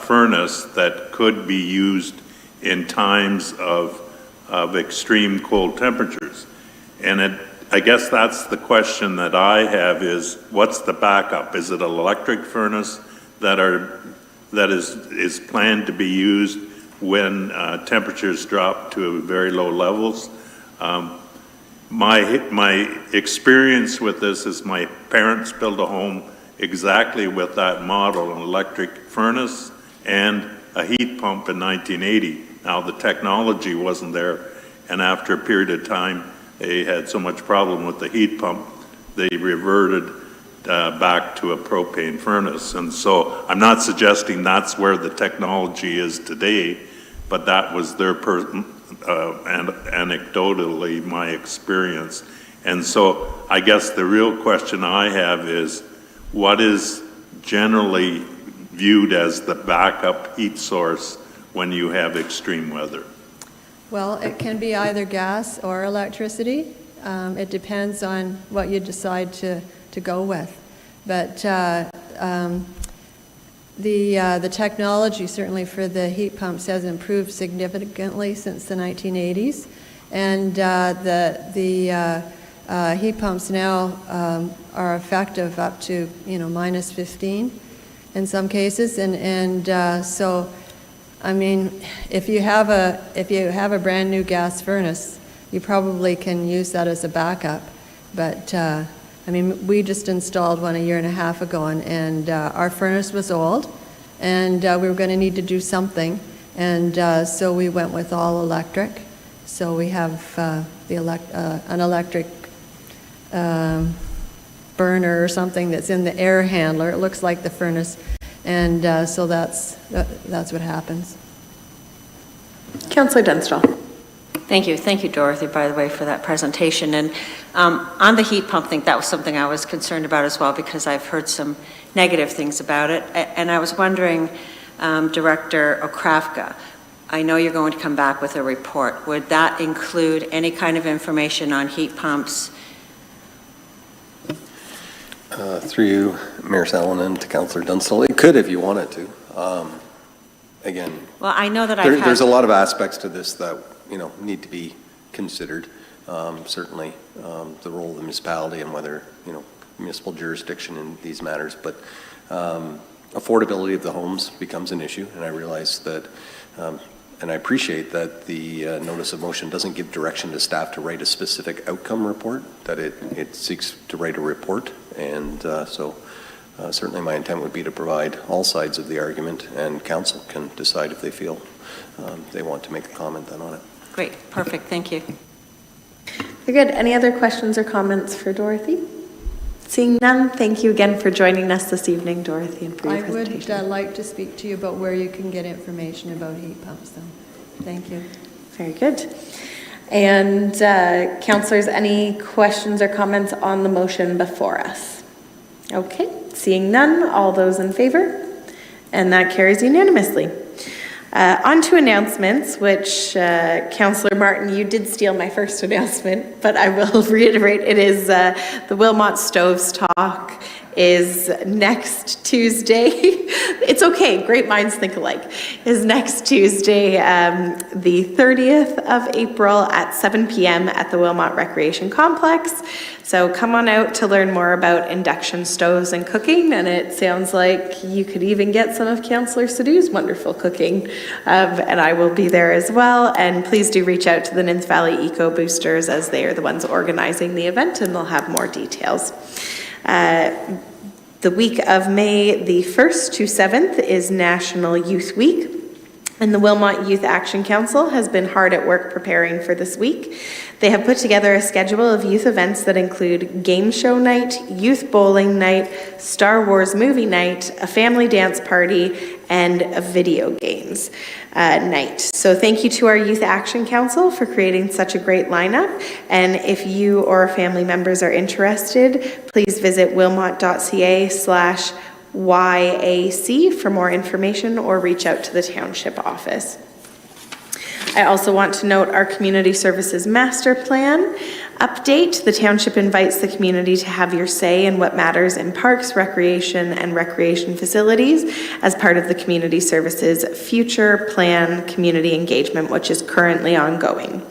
furnace that could be used in times of extreme cold temperatures. And I guess that's the question that I have is, what's the backup? Is it an electric furnace that is planned to be used when temperatures drop to very low levels? My experience with this is my parents built a home exactly with that model, an electric furnace and a heat pump in 1980. Now, the technology wasn't there, and after a period of time, they had so much problem with the heat pump, they reverted back to a propane furnace. And so I'm not suggesting that's where the technology is today, but that was their and anecdotally my experience. And so I guess the real question I have is, what is generally viewed as the backup heat source when you have extreme weather? Well, it can be either gas or electricity. It depends on what you decide to go with. But the technology, certainly for the heat pumps, has improved significantly since the 1980s. And the heat pumps now are effective up to, minus 15 in some cases. And so, I mean, if you have a brand new gas furnace, you probably can use that as a backup. But I mean, we just installed one 1.5 years ago, and our furnace was old, and we were going to need to do something, and so we went with all electric. So we have an electric burner or something that's in the air handler. It looks like the furnace, and so that's what happens. Councillor Dunstall. Thank you, Dorothy, by the way, for that presentation. And on the heat pump thing, that was something I was concerned about as well, because I've heard some negative things about it. And I was wondering, Director Okravka, I know you're going to come back with a report. Would that include any kind of information on heat pumps? Through you, Mayor Salonen, to Councillor Dunstall. It could if you wanted to. Again, Well, I know that there's a lot of aspects to this that need to be considered. Certainly, the role of the municipality and whether municipal jurisdiction in these matters. But affordability of the homes becomes an issue, and I realize that, and I appreciate that the notice of motion doesn't give direction to staff to write a specific outcome report. That it seeks to write a report, and so. Certainly my intent would be to provide all sides of the argument, and council can decide if they feel they want to make a comment then on it. Great, perfect, thank you. Very good. Any other questions or comments for Dorothy? Seeing none, thank you again for joining us this evening, Dorothy, and for your presentation. I would like to speak to you about where you can get information about heat pumps, though. Thank you. Very good. And councillors, any questions or comments on the motion before us? Okay, seeing none, all those in favor? And that carries unanimously. On to announcements, which Councillor Martin, you did steal my first announcement, but I will reiterate, it is the Wilmot Stoves Talk is next Tuesday. It's okay, great minds think alike. Is next Tuesday, the 30th of April at 7 p.m. at the Wilmot Recreation Complex. So come on out to learn more about induction stoves and cooking, and it sounds like you could even get some of Councillor Sadhu's wonderful cooking, and I will be there as well. And please do reach out to the Ninth Valley Eco Boosters, as they are the ones organizing the event, and they'll have more details. The week of May the 1st to 7th is National Youth Week, and the Wilmot Youth Action Council has been hard at work preparing for this week. They have put together a schedule of youth events that include game show night, youth bowling night, Star Wars movie night, a family dance party, and a video games night. So thank you to our Youth Action Council for creating such a great lineup. And if you or family members are interested, please visit wilmot.ca/YAC for more information, or reach out to the township office. I also want to note our Community Services Master Plan update. The township invites the community to have your say in what matters in parks, recreation, and recreation facilities as part of the Community Services Future Plan Community Engagement, which is currently ongoing.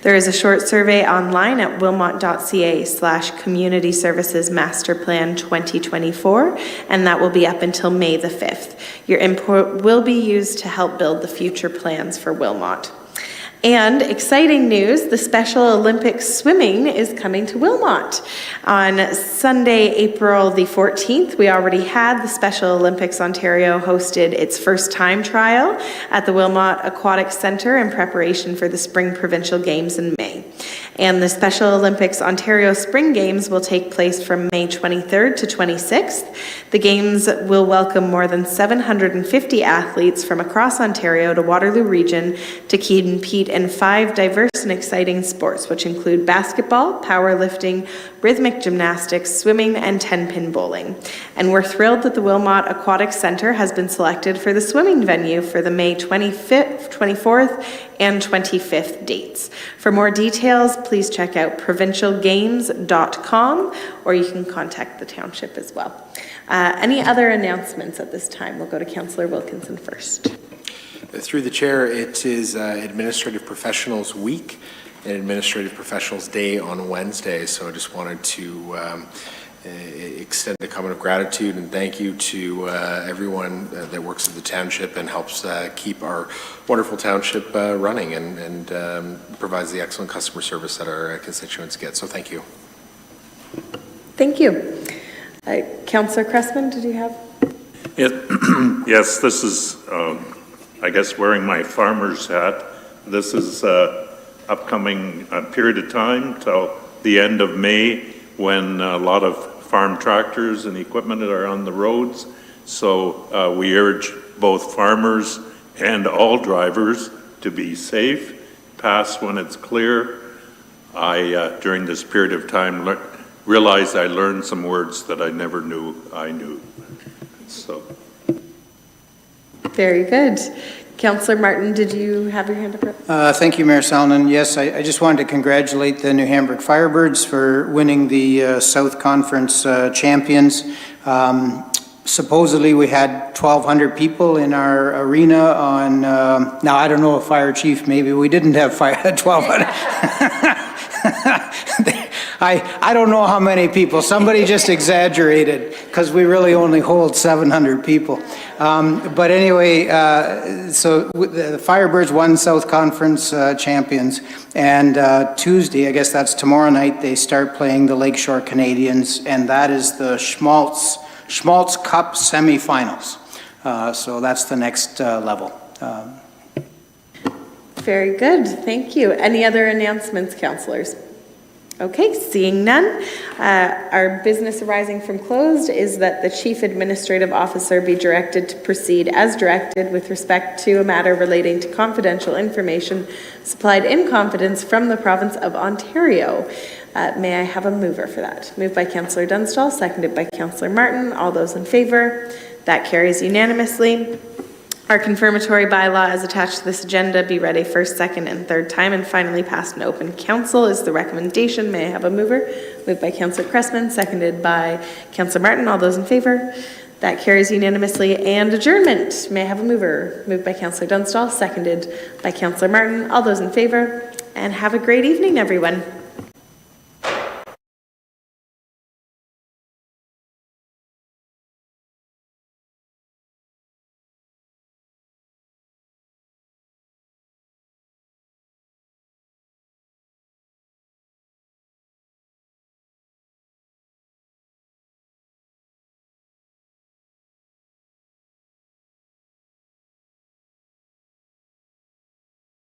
There is a short survey online at wilmot.ca/Community Services Master Plan 2024, and that will be up until May the 5th. Your input will be used to help build the future plans for Wilmot. And exciting news, the Special Olympics swimming is coming to Wilmot. On Sunday, April the 14th, we already had the Special Olympics Ontario hosted its first time trial at the Wilmot Aquatic Centre in preparation for the Spring Provincial Games in May. And the Special Olympics Ontario Spring Games will take place from May 23rd to 26th. The Games will welcome more than 750 athletes from across Ontario to Waterloo Region to compete in 5 diverse and exciting sports, which include basketball, powerlifting, rhythmic gymnastics, swimming, and 10-pin bowling. And we're thrilled that the Wilmot Aquatic Center has been selected for the swimming venue for the May 25th, 24th, and 25th dates. For more details, please check out provincialgames.com, or you can contact the township as well. Any other announcements at this time? We'll go to Councillor Wilkinson first. Through the chair, it is Administrative Professionals Week and Administrative Professionals Day on Wednesday, so I just wanted to extend a comment of gratitude and thank you to everyone that works at the township and helps keep our wonderful township running and provides the excellent customer service that our constituents get. So thank you. Thank you. Councillor Cressman, did you have? Yes, this is, I guess, wearing my farmer's hat. This is upcoming period of time till the end of May when a lot of farm tractors and equipment are on the roads. So we urge both farmers and all drivers to be safe, pass when it's clear. I, during this period of time, realized I learned some words that I never knew I knew. So. Very good. Councillor Martin, did you have your hand up? Thank you, Mayor Salonen. Yes, I just wanted to congratulate the New Hamburg Firebirds for winning the South Conference champions. Supposedly we had 1,200 people in our arena on, now I don't know, a fire chief, maybe we didn't have 1,200. I don't know how many people. Somebody just exaggerated because we really only hold 700 people. But anyway, so the Firebirds won South Conference champions. And Tuesday, I guess that's tomorrow night, they start playing the Lakeshore Canadians. And that is the Schmaltz Cup semifinals. So that's the next level. Very good. Thank you. Any other announcements, councillors? Okay, seeing none. Our business arising from closed is that the Chief Administrative Officer be directed to proceed as directed with respect to a matter relating to confidential information supplied in confidence from the province of Ontario. May I have a mover for that? Moved by Councillor Dunstall, seconded by Councillor Martin. All those in favor? That carries unanimously. Our confirmatory bylaw as attached to this agenda be read a first, second, and third time and finally passed in open council is the recommendation. May I have a mover? Moved by Councillor Cressman, seconded by Councillor Martin. All those in favor? That carries unanimously. And adjournment. May I have a mover? Moved by Councillor Dunstall, seconded by Councillor Martin. All those in favor? And have a great evening, everyone.